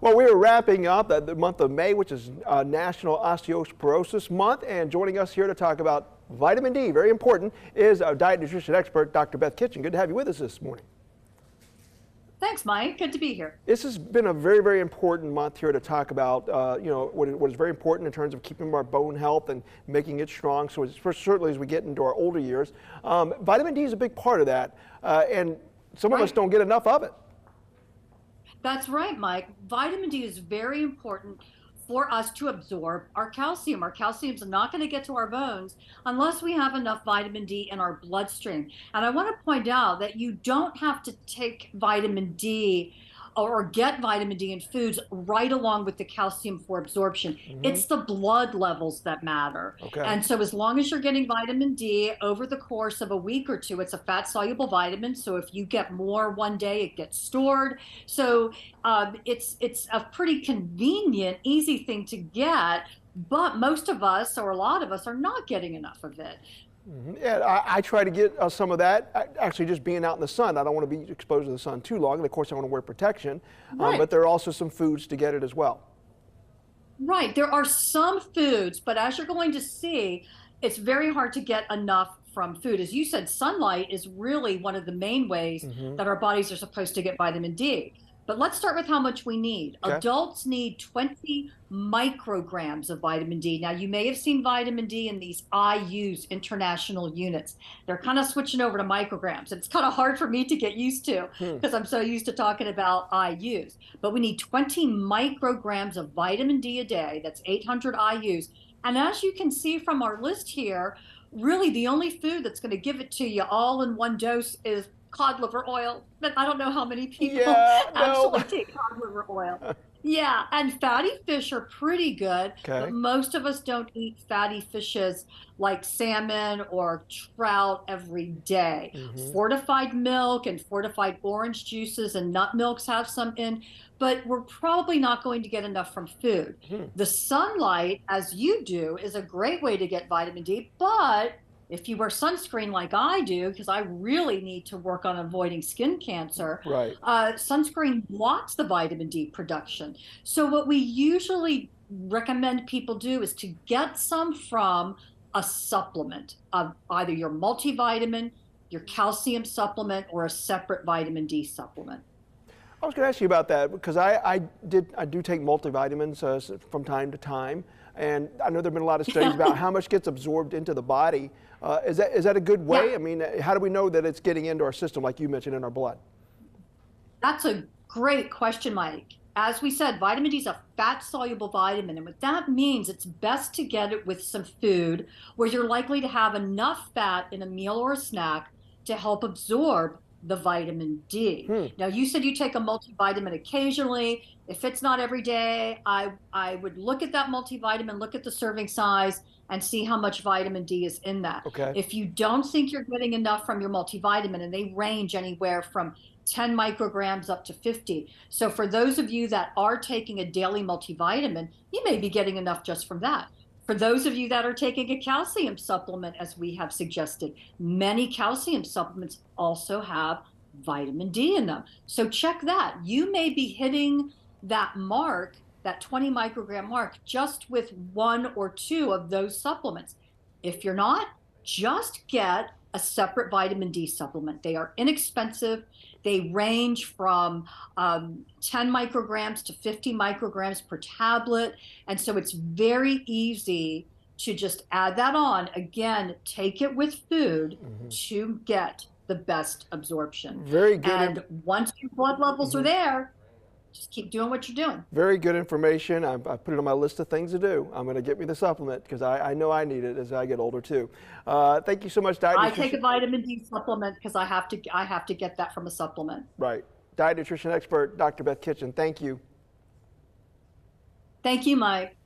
Well, we are wrapping up the month of May, which is National Osteoporosis Month, and joining us here to talk about vitamin D, very important, is our diet nutrition expert, Dr. Beth Kitchen. Good to have you with us this morning. Thanks, Mike. Good to be here. This has been a very, very important month here to talk about, what is very important in terms of keeping our bone health and making it strong. So certainly as we get into our older years, vitamin D is a big part of that, and some of us don't get enough of it. That's right, Mike. Vitamin D is very important for us to absorb our calcium. Our calcium is not going to get to our bones unless we have enough vitamin D in our bloodstream. And I want to point out that you don't have to take vitamin D or get vitamin D in foods right along with the calcium for absorption. It's the blood levels that matter. Okay. And so as long as you're getting vitamin D over the course of a week or two, it's a fat soluble vitamin. So if you get more one day, it gets stored. So it's a pretty convenient, easy thing to get, but most of us, or a lot of us, are not getting enough of it. Yeah, I try to get some of that, actually just being out in the sun. I don't want to be exposed to the sun too long, and of course I want to wear protection, Right. but there are also some foods to get it as well. Right. There are some foods, but as you're going to see, it's very hard to get enough from food. As you said, sunlight is really one of the main ways that our bodies are supposed to get vitamin D. But let's start with how much we need. Okay. Adults need 20 micrograms of vitamin D. Now, you may have seen vitamin D in these IUs, international units. They're kind of switching over to micrograms. It's kind of hard for me to get used to because I'm so used to talking about IUs. But we need 20 micrograms of vitamin D a day. That's 800 IUs. And as you can see from our list here, really the only food that's going to give it to you all in one dose is cod liver oil, but I don't know how many people actually take cod liver oil. Yeah, and fatty fish are pretty good, but most of us don't eat fatty fishes like salmon or trout every day. Fortified milk and fortified orange juices and nut milks have some in, but we're probably not going to get enough from food. The sunlight, as you do, is a great way to get vitamin D, but if you wear sunscreen like I do, because I really need to work on avoiding skin cancer, sunscreen blocks the vitamin D production. So what we usually recommend people do is to get some from a supplement of either your multivitamin, your calcium supplement, or a separate vitamin D supplement. I was going to ask you about that because I do take multivitamins from time to time, and I know there have been a lot of studies about how much gets absorbed into the body. Is that a good way? Yeah. I mean, how do we know that it's getting into our system, like you mentioned, in our blood? That's a great question, Mike. As we said, vitamin D is a fat-soluble vitamin, and what that means, it's best to get it with some food where you're likely to have enough fat in a meal or a snack to help absorb the vitamin D. Now, you said you take a multivitamin occasionally. If it's not every day, I would look at that multivitamin, look at the serving size, and see how much vitamin D is in that. Okay. If you don't think you're getting enough from your multivitamin, and they range anywhere from 10 micrograms up to 50. So for those of you that are taking a daily multivitamin, you may be getting enough just from that. For those of you that are taking a calcium supplement, as we have suggested, many calcium supplements also have vitamin D in them. So check that. You may be hitting that mark, that 20 microgram mark, just with one or two of those supplements. If you're not, just get a separate vitamin D supplement. They are inexpensive. They range from 10 micrograms to 50 micrograms per tablet. And so it's very easy to just add that on. Again, take it with food to get the best absorption. Very good. And once your blood levels are there, just keep doing what you're doing. Very good information. I put it on my list of things to do. I'm going to get me the supplement because I know I need it as I get older too. Thank you so much, Diet Nutrition. I take a vitamin D supplement because I have to get that from a supplement. Right. Diet nutrition expert, Dr. Beth Kitchen. Thank you. Thank you, Mike.